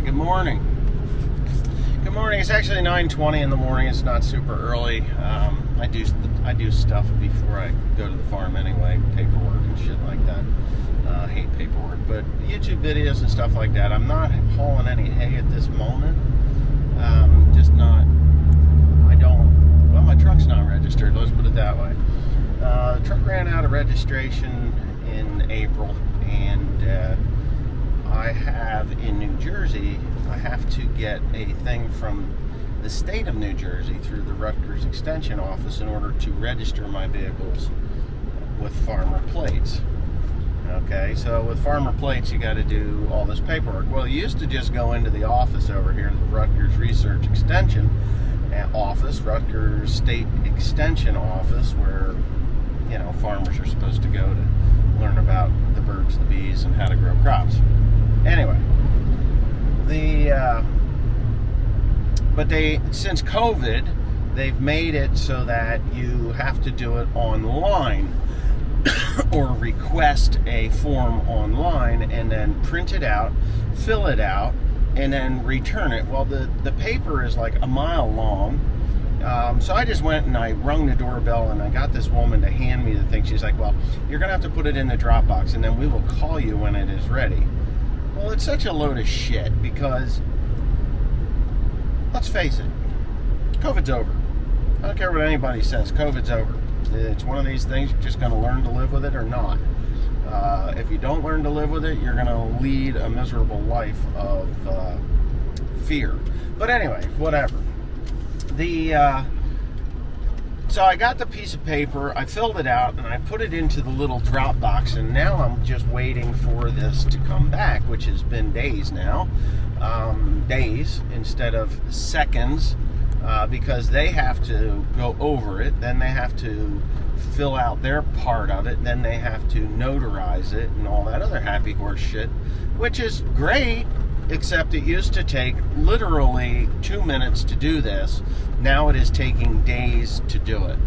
Good morning. Good morning. It's actually 9:20 in the morning. It's not super early. I do stuff before I go to the farm anyway, paperwork and shit like that. I hate paperwork, but YouTube videos and stuff like that. I'm not hauling any hay at this moment. Just not. I don't. Well, my truck's not registered. Let's put it that way. The truck ran out of registration in April, and I have in New Jersey, I have to get a thing from the state of New Jersey through the Rutgers Extension Office in order to register my vehicles with farmer plates. Okay, so with farmer plates, you got to do all this paperwork. Well, you used to just go into the office over here, the Rutgers Research Extension Office, Rutgers State Extension Office, where, you know, farmers are supposed to go to learn about the birds, the bees, and how to grow crops. Anyway, but since COVID, they've made it so that you have to do it online or request a form online and then print it out, fill it out, and then return it. Well, the paper is like a mile long. So I just went and I rung the doorbell and I got this woman to hand me the thing. She's like, well, you're going to have to put it in the Dropbox and then we will call you when it is ready. Well, it's such a load of shit because, let's face it, COVID's over. I don't care what anybody says, COVID's over. It's one of these things, you're just going to learn to live with it or not. If you don't learn to live with it, you're going to lead a miserable life of fear. But anyway, whatever. So I got the piece of paper, I filled it out, and I put it into the little drop box, and now I'm just waiting for this to come back, which has been days now. Days instead of seconds, because they have to go over it, then they have to fill out their part of it, then they have to notarize it, and all that other happy horse shit, which is great, except it used to take literally 2 minutes to do this. Now it is taking days to do it.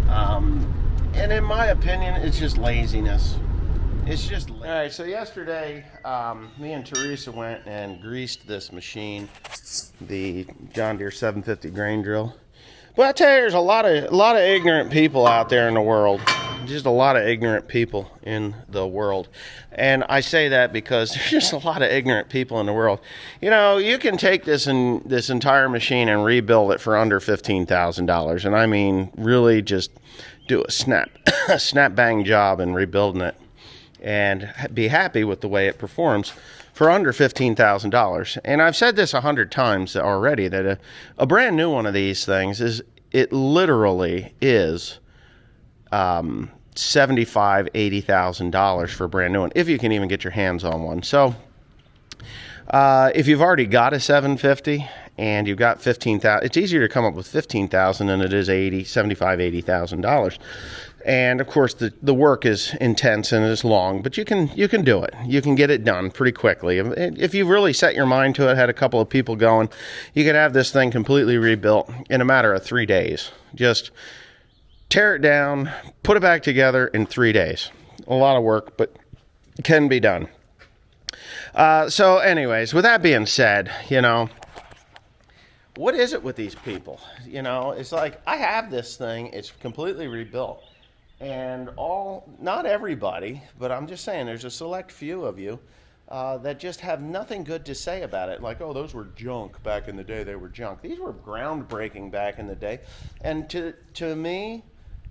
And in my opinion, it's just laziness. It's just... All right, so yesterday, me and Teresa went and greased this machine, the John Deere 750 grain drill. But I tell you, there's a lot of ignorant people out there in the world. Just a lot of ignorant people in the world. And I say that because there's just a lot of ignorant people in the world. You know, you can take this entire machine and rebuild it for under $15,000. And I mean, really just do a snap bang job in rebuilding it and be happy with the way it performs for under $15,000. And I've said this 100 times already, that a brand new one of these things literally is $75,000-$80,000 for a brand new one, if you can even get your hands on one. So if you've already got a 750 and you've got $15,000, it's easier to come up with $15,000 than it is $80,000. And of course, the work is intense and it's long, but you can do it. You can get it done pretty quickly. If you really set your mind to it, had a couple of people going, you could have this thing completely rebuilt in a matter of 3 days. Just tear it down, put it back together in 3 days. A lot of work, but can be done. So anyways, with that being said, you know, what is it with these people? You know, it's like, I have this thing, it's completely rebuilt. And not everybody, but I'm just saying there's a select few of you that just have nothing good to say about it. Like, oh, those were junk back in the day. They were junk. These were groundbreaking back in the day. And to me,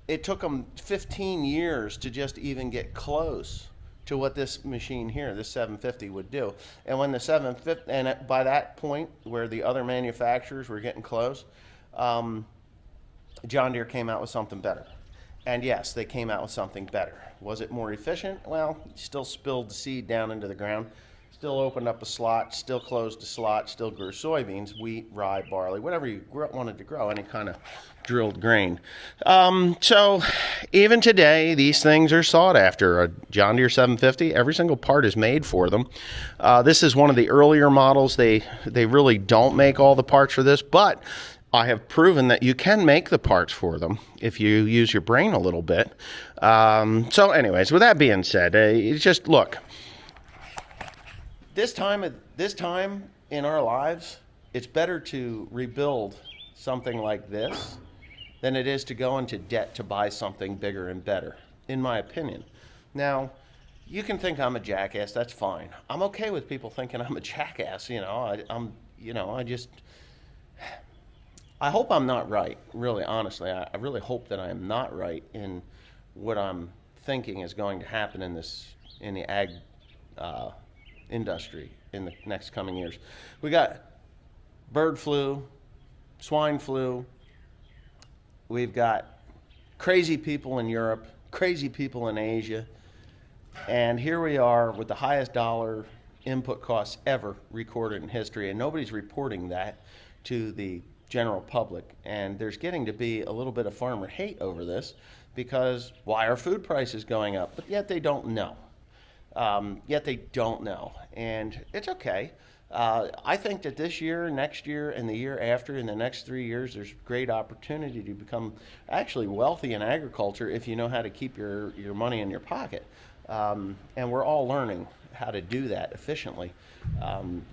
it took them 15 years to just even get close to what this machine here, this 750, would do. And when the 750, and by that point where the other manufacturers were getting close, John Deere came out with something better. And yes, they came out with something better. Was it more efficient? Well, still spilled the seed down into the ground, still opened up a slot, still closed a slot, still grew soybeans, wheat, rye, barley, whatever you wanted to grow, any kind of drilled grain. So even today, these things are sought after. A John Deere 750, every single part is made for them. This is one of the earlier models. They really don't make all the parts for this, but I have proven that you can make the parts for them if you use your brain a little bit. So anyways, with that being said, just look. This time in our lives, it's better to rebuild something like this than it is to go into debt to buy something bigger and better, in my opinion. Now, you can think I'm a jackass. That's fine. I'm okay with people thinking I'm a jackass. I hope I'm not right. Really, honestly, I really hope that I am not right in what I'm thinking is going to happen in the ag industry in the next coming years. We got bird flu, swine flu. We've got crazy people in Europe, crazy people in Asia. And here we are with the highest dollar input costs ever recorded in history, and nobody's reporting that to the general public. And there's getting to be a little bit of farmer hate over this, because why are food prices going up? But yet they don't know. And it's okay. I think that this year, next year, and the year after, in the next 3 years, there's great opportunity to become actually wealthy in agriculture if you know how to keep your money in your pocket. And we're all learning how to do that efficiently.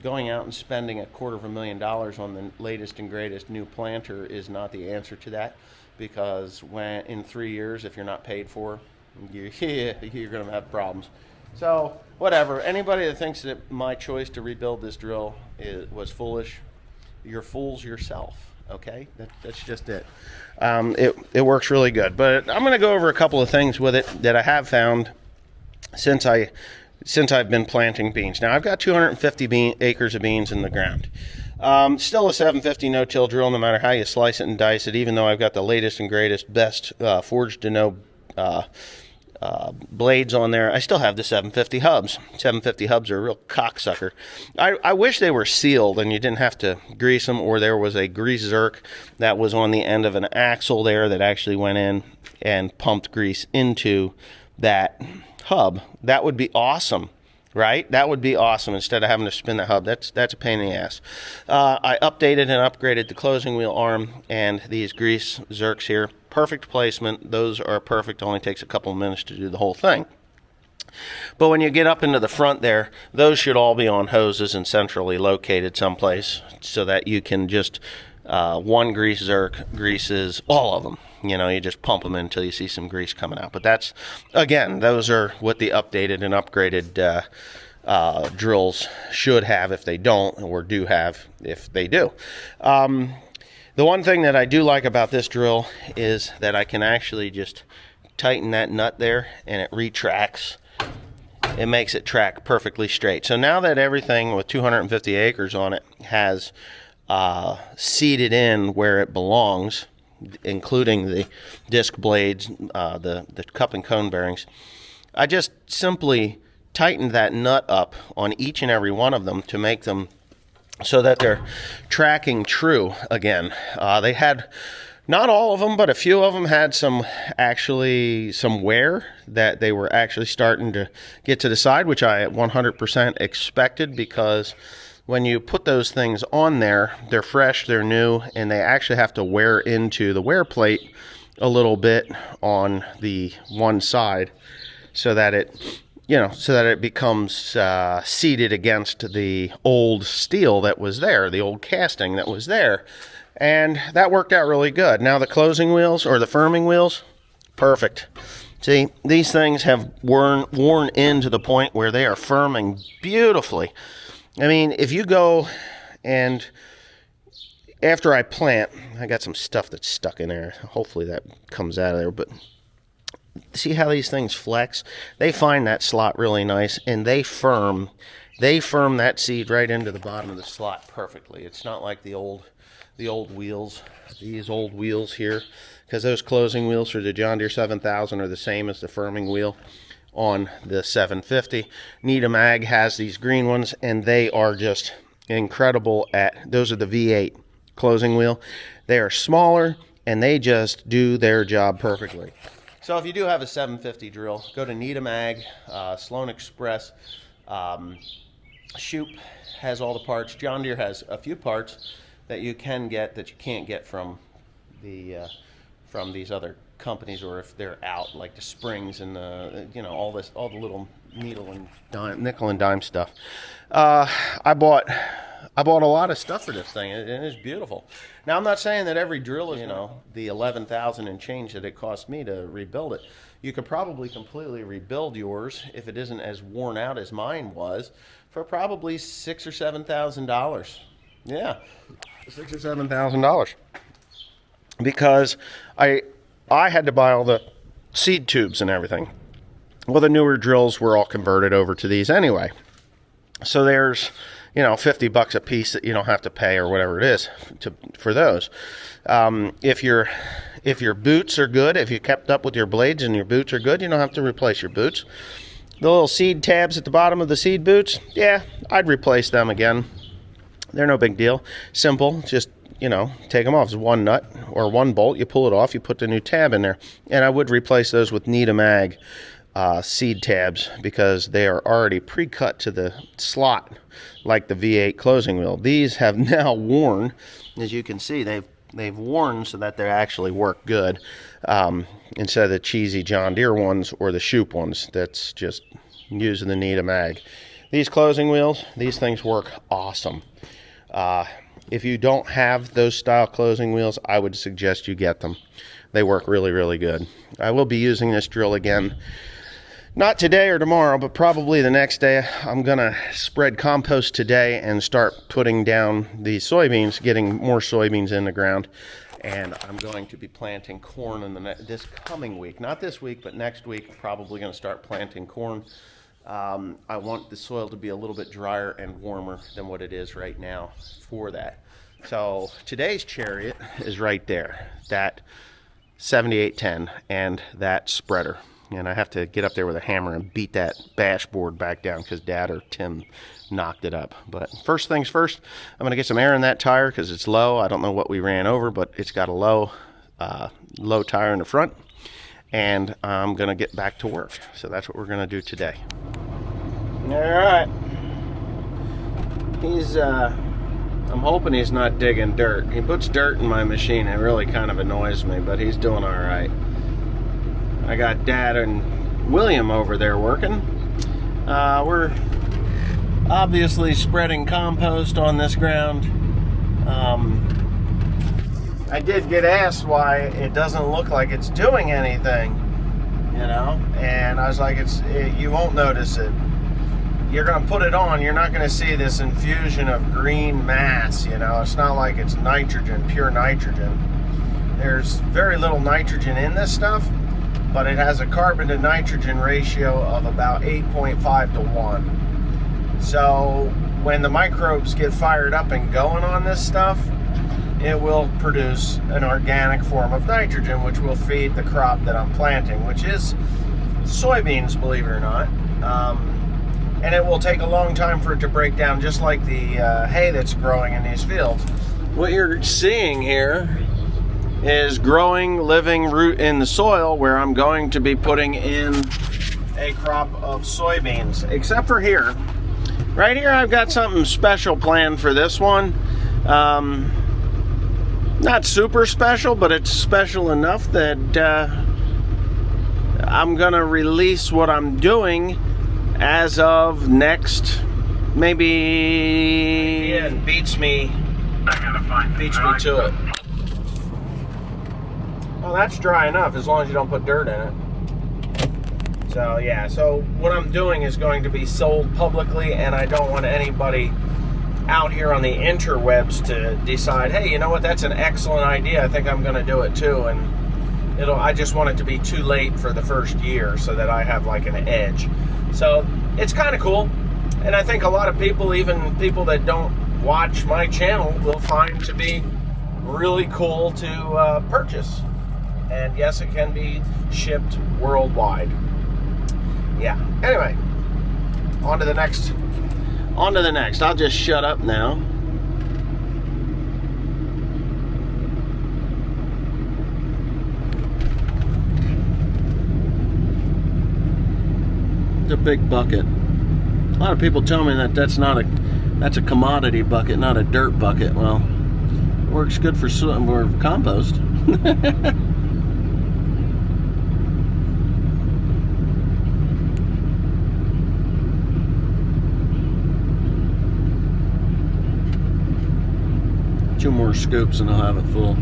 Going out and spending $250,000 on the latest and greatest new planter is not the answer to that, because when in 3 years, if you're not paid for, you're going to have problems. So whatever. Anybody that thinks that my choice to rebuild this drill was foolish, you're fools yourself. Okay, that's just it. It works really good. But I'm going to go over a couple of things with it that I have found since I've been planting beans. Now I've got 250 acres of beans in the ground. Still a 750 no-till drill, no matter how you slice it and dice it. Even though I've got the latest and greatest, best forged to no blades on there, I still have the 750 hubs. 750 hubs are a real cocksucker. I wish they were sealed and you didn't have to grease them, or there was a grease zerk that was on the end of an axle there that actually went in and pumped grease into that hub. That would be awesome, right? That would be awesome, instead of having to spin the hub. That's a pain in the ass. I updated and upgraded the closing wheel arm and these grease zerks here. Perfect placement. Those are perfect. Only takes a couple of minutes to do the whole thing. But when you get up into the front there, those should all be on hoses and centrally located someplace, so that you can just one grease zerk greases all of them. You just pump them in until you see some grease coming out. But that's, again, those are what the updated and upgraded drills should have if they don't, or do have if they do. The one thing that I do like about this drill is that I can actually just tighten that nut there and it retracts. It makes it track perfectly straight. So now that everything with 250 acres on it has seated in where it belongs, including the disc blades, the cup and cone bearings, I just simply tightened that nut up on each and every one of them to make them so that they're tracking true again. They had, not all of them, but a few of them had some wear that they were actually starting to get to the side, which I 100% expected, because when you put those things on there, they're fresh, they're new, and they actually have to wear into the wear plate a little bit on the one side, so that it becomes seated against the old steel that was there, the old casting that was there. And that worked out really good. Now the closing wheels, or the firming wheels, perfect. See, these things have worn in to the point where they are firming beautifully. I mean, if you go and after I plant, I got some stuff that's stuck in there. Hopefully that comes out of there, but see how these things flex? They find that slot really nice, and they firm that seed right into the bottom of the slot perfectly. It's not like the old wheels, these old wheels here, because those closing wheels for the John Deere 7000 are the same as the firming wheel on the 750. Needham Ag has these green ones, and they are just incredible those are the V8 closing wheel. They are smaller, and they just do their job perfectly. So if you do have a 750 drill, go to Needham Ag, Sloan Express. Shoop has all the parts. John Deere has a few parts that you can get that you can't get from these other companies, or if they're out, like the springs and all the little nickel and dime stuff. I bought I bought a lot of stuff for this thing, and it's beautiful. Now, I'm not saying that every drill is, the 11,000 and change that it cost me to rebuild it. You could probably completely rebuild yours if it isn't as worn out as mine was for probably $6,000 or $7,000. Yeah, $6,000 or $7,000, because I had to buy all the seed tubes and everything. Well, the newer drills were all converted over to these anyway. So there's, $50 a piece that you don't have to pay, or whatever it is, for those. If your boots are good, if you kept up with your blades and your boots are good, you don't have to replace your boots. The little seed tabs at the bottom of the seed boots, yeah, I'd replace them again. They're no big deal. Simple, just, take them off. It's one nut or one bolt. You pull it off, you put the new tab in there. And I would replace those with Needamag seed tabs, because they are already pre-cut to the slot like the V8 closing wheel. These have now worn, as you can see, they've worn so that they actually work good, instead of the cheesy John Deere ones or the Shoop ones that's just using the Needamag. These closing wheels, these things work awesome. If you don't have those style closing wheels, I would suggest you get them. They work really, really good. I will be using this drill again. Not today or tomorrow, but probably the next day. I'm going to spread compost today and start putting down the soybeans, getting more soybeans in the ground. And I'm going to be planting corn in this coming week. Not this week, but next week. Probably going to start planting corn. I want the soil to be a little bit drier and warmer than what it is right now for that. So today's chariot is right there, that 7810 and that spreader. And I have to get up there with a hammer and beat that dashboard back down because Dad or Tim knocked it up. But first things first, I'm going to get some air in that tire because it's low. I don't know what we ran over, but it's got a low tire in the front. And I'm going to get back to work. So that's what we're going to do today. All right. I'm hoping he's not digging dirt. He puts dirt in my machine. It really kind of annoys me, but he's doing all right. I got Dad and William over there working. We're obviously spreading compost on this ground. I did get asked why it doesn't look like it's doing anything, and I was like, you won't notice it. You're going to put it on, you're not going to see this infusion of green mass, It's not like it's nitrogen, pure nitrogen. There's very little nitrogen in this stuff, but it has a carbon to nitrogen ratio of about 8.5 to 1. So when the microbes get fired up and going on this stuff, it will produce an organic form of nitrogen, which will feed the crop that I'm planting, which is soybeans, believe it or not. And it will take a long time for it to break down, just like the hay that's growing in these fields. What you're seeing here is growing, living root in the soil, where I'm going to be putting in a crop of soybeans. Except for here. Right here I've got something special planned for this one. Not super special, but it's special enough that I'm gonna release what I'm doing as of next, maybe. Yeah, it beats me to it. Well, that's dry enough as long as you don't put dirt in it. So yeah, so what I'm doing is going to be sold publicly, and I don't want anybody out here on the interwebs to decide, hey, you know what, that's an excellent idea, I think I'm going to do it too, and I just want it to be too late for the first year so that I have like an edge. So it's kind of cool, and I think a lot of people, even people that don't watch my channel, will find to be really cool to purchase. And yes, it can be shipped worldwide. Yeah, anyway, on to the next. I'll just shut up now. It's a big bucket. A lot of people tell me that that's a commodity bucket, not a dirt bucket. Well, it works good for compost. 2 more scoops and I'll have it full.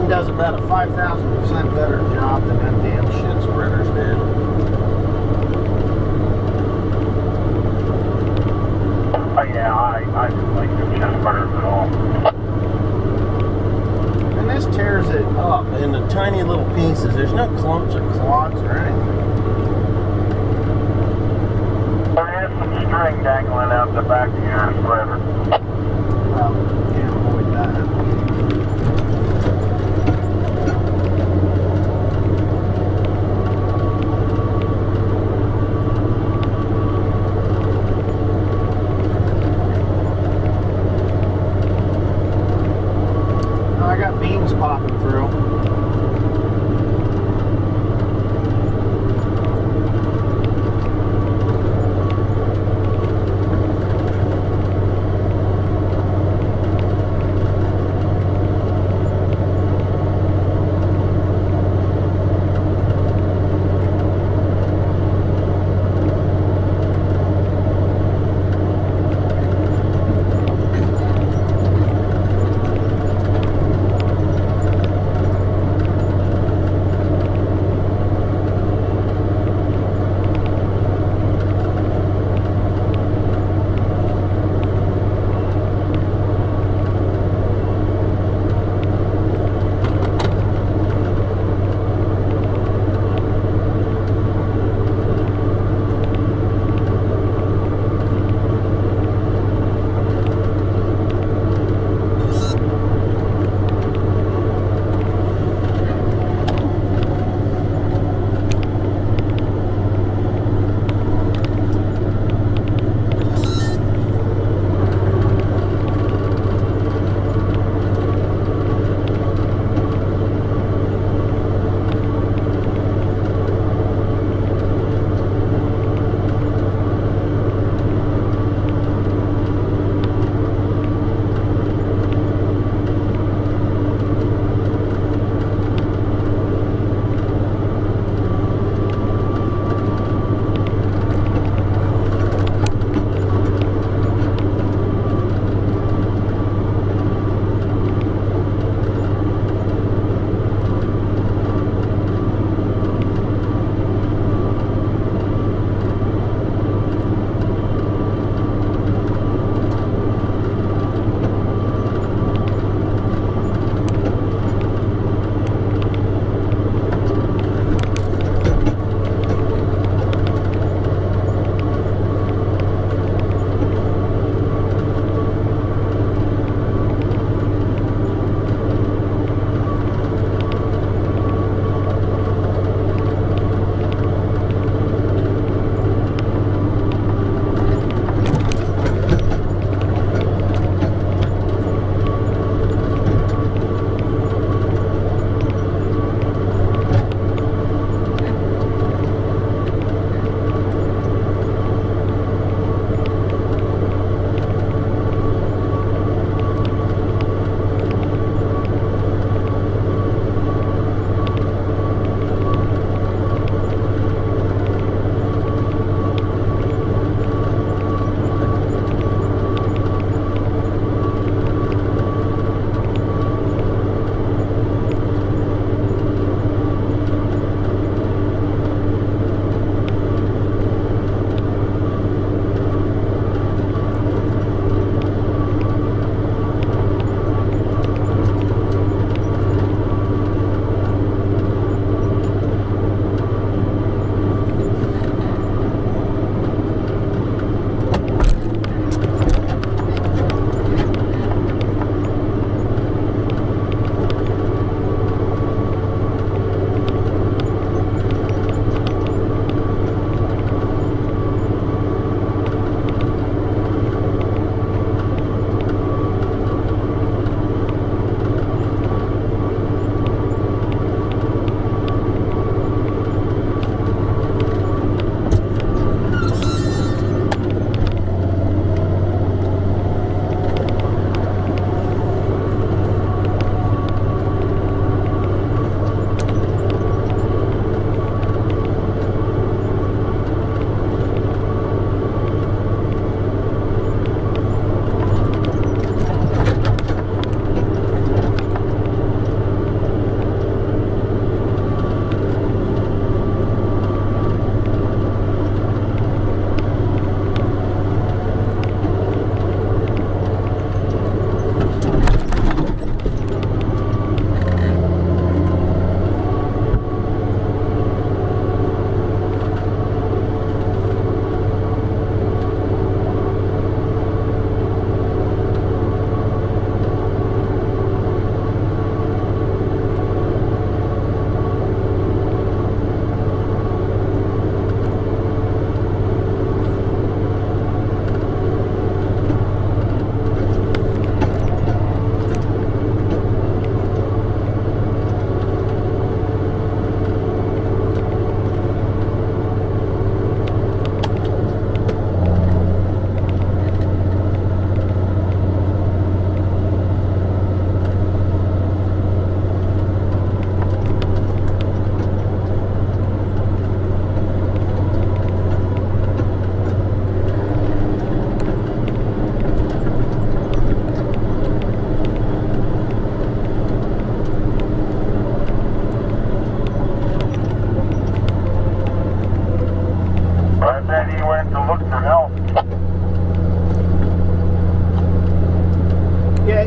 Does about a 5,000% better job than them damn shit spreaders did. Oh yeah, I don't like them shit spreaders at all. And this tears it up into tiny little pieces. There's no clumps or clogs or anything. There is some string dangling out the back of your spreader. Well, can't avoid that. Beans popping through.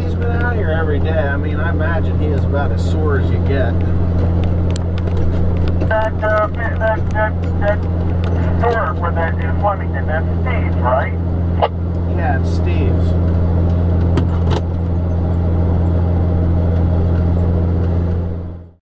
he's been out here every day. I mean, I imagine he is about as sore as you get. That store where that in Flemington, that's Steve's, right? Yeah, it's Steve's.